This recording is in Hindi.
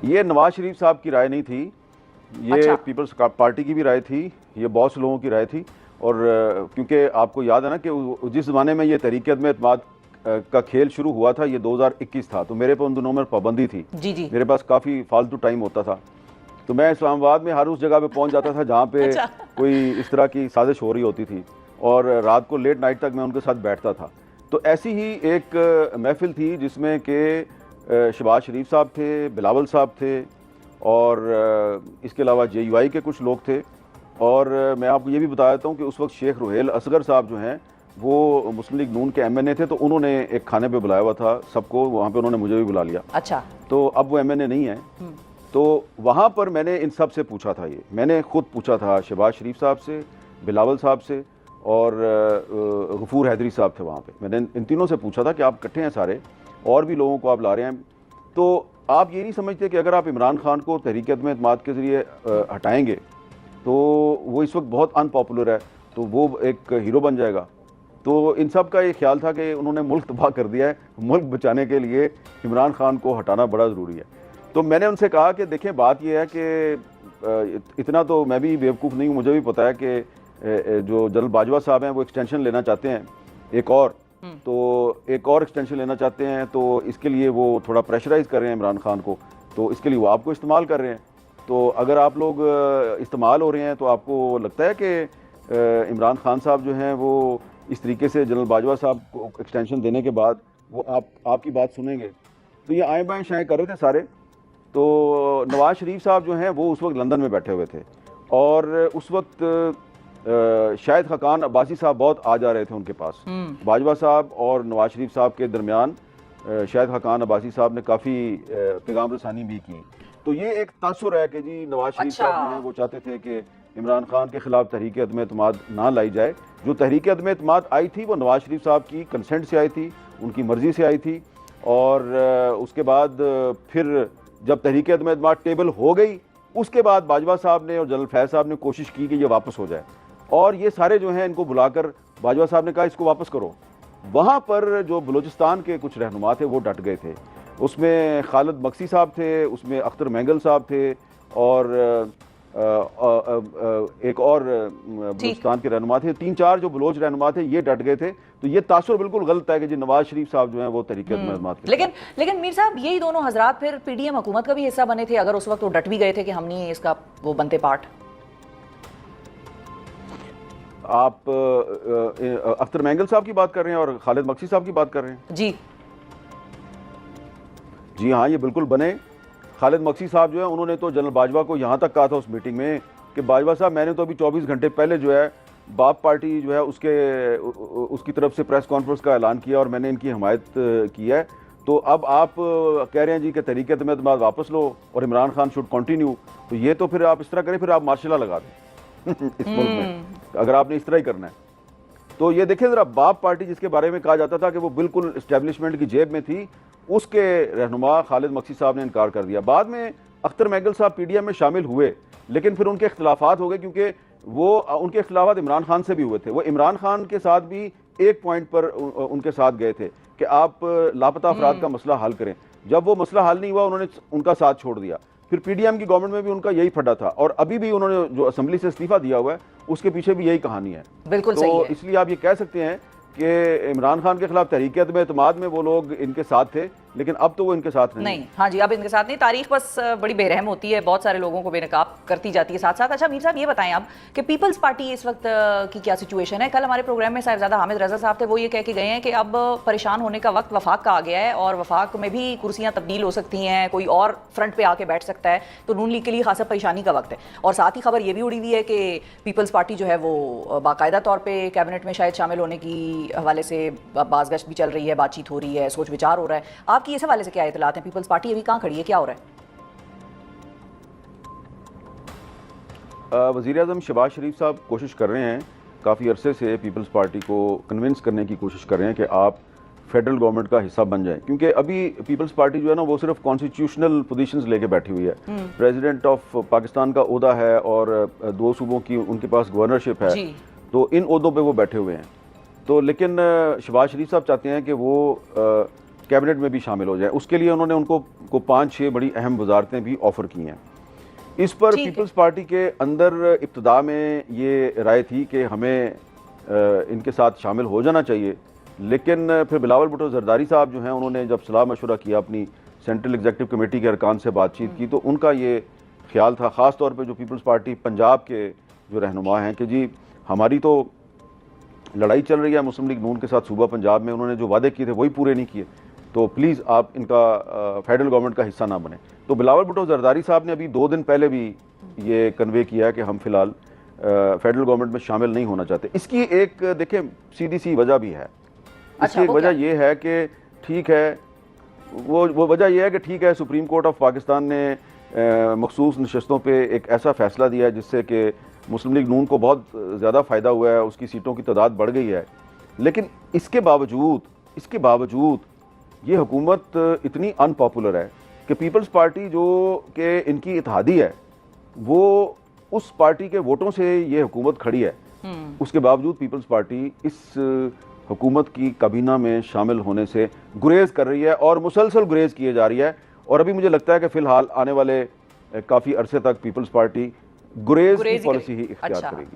ये नवाज शरीफ साहब की राय नहीं थी, ये अच्छा। पीपल्स पार्टी की भी राय थी, ये बहुत से लोगों की राय थी। और क्योंकि आपको याद है ना कि जिस ज़माने में ये तहरीक में एतमाद का खेल शुरू हुआ था, ये 2021 था, तो मेरे पे उन दिनों में पाबंदी थी। जी जी। मेरे पास काफ़ी फालतू टाइम होता था, तो मैं इस्लामाबाद में हर उस जगह पे पहुंच जाता था जहाँ पे अच्छा। कोई इस तरह की साजिश हो रही होती थी, और रात को लेट नाइट तक मैं उनके साथ बैठता था। तो ऐसी ही एक महफिल थी जिसमें कि शहबाज शरीफ साहब थे, बिलावल साहब थे, और इसके अलावा JUI के कुछ लोग थे। और मैं आपको ये भी बता देता हूँ कि उस वक्त शेख रुहेल असगर साहब जो हैं वो मुस्लिम लीग नून के MNA थे, तो उन्होंने एक खाने पे बुलाया हुआ था सबको, वहाँ पे उन्होंने मुझे भी बुला लिया। अच्छा। तो अब वो MNA नहीं है। तो वहाँ पर मैंने इन सब से पूछा था, ये मैंने खुद पूछा था शहबाज शरीफ साहब से, बिलावल साहब से, और गफूर हैदरी साहब थे वहाँ पे। मैंने इन तीनों से पूछा था कि आप इकट्ठे हैं सारे, और भी लोगों को आप ला रहे हैं, तो आप ये नहीं समझते कि अगर आप इमरान खान को तहरीक अदम एतमाद के ज़रिए हटाएंगे तो वो इस वक्त बहुत अनपॉपुलर है, तो वो एक हीरो बन जाएगा। तो इन सब का ये ख्याल था कि उन्होंने मुल्क तबाह कर दिया है, मुल्क बचाने के लिए इमरान खान को हटाना बड़ा ज़रूरी है। तो मैंने उनसे कहा कि देखें, बात यह है कि इतना तो मैं भी बेवकूफ़ नहीं हूँ, मुझे भी पता है कि जो जनरल बाजवा साहब हैं वो एक्सटेंशन लेना चाहते हैं एक और, तो एक और एक्सटेंशन लेना चाहते हैं, तो इसके लिए वो थोड़ा प्रेशराइज़ कर रहे हैं इमरान खान को, तो इसके लिए वो आपको इस्तेमाल कर रहे हैं। तो अगर आप लोग इस्तेमाल हो रहे हैं तो आपको लगता है कि इमरान खान साहब जो हैं वो इस तरीके से जनरल बाजवा साहब को एक्सटेंशन देने के बाद वो आपकी बात सुनेंगे? तो ये आए बाएँ शाएँ कर रहे थे सारे। तो नवाज शरीफ साहब जो हैं वो उस वक्त लंदन में बैठे हुए थे, और उस वक्त शाहिद खाकान अब्बासी साहब बहुत आ जा रहे थे उनके पास। बाजवा साहब और नवाज शरीफ साहब के दरमियान शाहिद खाकान अब्बासी साहब ने काफ़ी पैगाम रसानी भी की। तो ये एक तासुर है कि जी नवाज शरीफ साहब जो हैं वो चाहते थे कि इमरान खान के खिलाफ तहरीक अदम एतमाद ना लाई जाए। जो तहरीक अदम एतमाद आई थी वो नवाज शरीफ साहब की कंसेंट से आई थी, उनकी मर्ज़ी से आई थी, और उसके बाद फिर जब तहरीक अदम एतमाद टेबल हो गई, उसके बाद बाजवा साहब ने और जनरल फैज़ साहब ने कोशिश की कि ये वापस हो जाए, और ये सारे जो हैं इनको बुलाकर बाजवा साहब ने कहा इसको वापस करो। वहाँ पर जो बलूचिस्तान के कुछ रहनुमा थे वो डट गए थे, उसमें खालिद मक्सी साहब थे, उसमें अख्तर मैंगल साहब थे, और एक और बलूचिस्तान के रहनुमा थे। 3-4 जो बलोच रहनुमा थे ये डट गए थे। तो ये तासुर बिल्कुल गलत है कि जी नवाज शरीफ साहब जो हैं वो तहरीक अदम एतमाद के। लेकिन मीर साहब यही दोनों हजरात फिर PDM हुकूमत का भी हिस्सा बने थे, अगर उस वक्त वो डट भी गए थे कि हम नहीं इसका वो बनते पार्ट। आप अख्तर मैंगल साहब की बात कर रहे हैं और खालिद मक्सी साहब की बात कर रहे हैं? जी जी हाँ, ये बिल्कुल बने। खालिद मक्सी साहब जो है उन्होंने तो जनरल बाजवा को यहाँ तक कहा था उस मीटिंग में कि बाजवा साहब मैंने तो अभी 24 घंटे पहले जो है बाप पार्टी जो है उसकी तरफ से प्रेस कॉन्फ्रेंस का ऐलान किया और मैंने इनकी हिमायत की है। तो अब आप कह रहे हैं जी कि तहरीक अदम एतमाद वापस लो और इमरान खान शुड कंटिन्यू, तो ये तो फिर आप इस तरह करें, फिर आप मार्शल लॉ लगा दें इस मुल्क में, अगर आपने इस तरह ही करना है। तो ये देखिए ज़रा, बाप पार्टी जिसके बारे में कहा जाता था कि वो बिल्कुल इस्टेब्लिशमेंट की जेब में थी, उसके रहनुमा खालिद मक्सी साहब ने इनकार कर दिया। बाद में अख्तर मैंगल साहब PDM में शामिल हुए, लेकिन फिर उनके इख्तलाफात हो गए, क्योंकि वो उनके इख्तलाफात इमरान खान से भी हुए थे। वो इमरान खान के साथ भी एक पॉइंट पर उनके साथ गए थे कि आप लापता अफराद का मसला हल करें। जब वो मसला हल नहीं हुआ उन्होंने उनका साथ छोड़ दिया। फिर PDM की गवर्नमेंट में भी उनका यही फटा था, और अभी भी उन्होंने जो असेंबली से इस्तीफा दिया हुआ है उसके पीछे भी यही कहानी है। बिल्कुल तो सही है। इसलिए आप ये कह सकते हैं कि इमरान खान के खिलाफ तहरीक अदम एतमाद में वो लोग इनके साथ थे, लेकिन अब तो वो इनके साथ नहीं। हाँ जी, अब इनके साथ नहीं। तारीख बस बड़ी बेरहम होती है, बहुत सारे लोगों को बेनकाब करती जाती है साथ साथ। अच्छा मीर साहब ये बताएं आप कि पीपल्स पार्टी इस वक्त की क्या सिचुएशन है? कल हमारे प्रोग्राम में साहिबजादा हामिद रजा साहब थे, वो ये कह के गए हैं कि अब परेशान होने का वक्त वफाक का आ गया है और वफाक में भी कुर्सियां तब्दील हो सकती हैं, कोई और फ्रंट पे आके बैठ सकता है, तो नून लीग के लिए खासा परेशानी का वक्त है। और साथ ही खबर ये भी उड़ी हुई है कि पीपल्स पार्टी जो है वो बाकायदा तौर पर कैबिनेट में शायद शामिल होने की हवाले से बाज़गश्त भी चल रही है, बातचीत हो रही है, सोच विचार हो रहा है। आपकी इस हवाले से क्या इतलात हैं? पीपल्स पार्टी अभी कहां खड़ी है, क्या हो रहा है? वज़ीर आज़म शहबाज शरीफ साहब कोशिश कर रहे हैं काफ़ी अरसे से, पीपल्स पार्टी को कन्विंस करने की कोशिश कर रहे हैं कि आप फेडरल गवर्नमेंट का हिस्सा बन जाएं, क्योंकि अभी पीपल्स पार्टी जो है ना वो सिर्फ कॉन्स्टिट्यूशनल पोजीशंस लेके बैठी हुई है। प्रेसिडेंट ऑफ पाकिस्तान का ओहदा है और 2 सूबों की उनके पास गवर्नरशिप है, तो इन ओहदों पे वो बैठे हुए हैं। तो लेकिन शहबाज शरीफ साहब चाहते हैं कि वो कैबिनेट में भी शामिल हो जाए। उसके लिए उन्होंने उनको को 5-6 बड़ी अहम वजारतें भी ऑफर की हैं। इस पर ठीक है। पीपल्स पार्टी के अंदर इब्तदा में ये राय थी कि हमें इनके साथ शामिल हो जाना चाहिए, लेकिन फिर बिलावल भुट्टो जरदारी साहब जो हैं उन्होंने जब सलाह मशवरा किया, अपनी सेंट्रल एग्जीक्यूटिव कमेटी के अरकान से बातचीत की, तो उनका ये ख्याल था, ख़ास तौर पे जो पीपल्स पार्टी पंजाब के जो रहनुमा हैं, कि जी हमारी तो लड़ाई चल रही है मुस्लिम लीग नून के साथ सूबा पंजाब में, उन्होंने जो वादे किए थे वही पूरे नहीं किए, तो प्लीज़ आप इनका फेडरल गवर्नमेंट का हिस्सा ना बने। तो बिलावल भुट्टो जरदारी साहब ने अभी 2 दिन पहले भी ये कन्वे किया कि हम फिलहाल फेडरल गवर्नमेंट में शामिल नहीं होना चाहते। इसकी एक देखें सीधी सी वजह भी है। इसकी एक वजह ये है कि ठीक है, वो वजह यह है कि ठीक है, सुप्रीम कोर्ट ऑफ पाकिस्तान ने मखसूस नशस्तों पे एक ऐसा फैसला दिया है जिससे कि मुस्लिम लीग नून को बहुत ज़्यादा फ़ायदा हुआ है, उसकी सीटों की तादाद बढ़ गई है। लेकिन इसके बावजूद ये हुकूमत इतनी अनपॉपुलर है कि पीपल्स पार्टी जो कि इनकी इत्तेहादी है, वो उस पार्टी के वोटों से ये हुकूमत खड़ी है। उसके बावजूद पीपल्स पार्टी इस हुकूमत की काबीना में शामिल होने से गुरेज कर रही है और मुसलसल गुरेज किए जा रही है। और अभी मुझे लगता है कि फ़िलहाल आने वाले काफ़ी अरसे तक पीपल्स पार्टी गुरेज की पॉलिसी ही इख्तियार करेगी।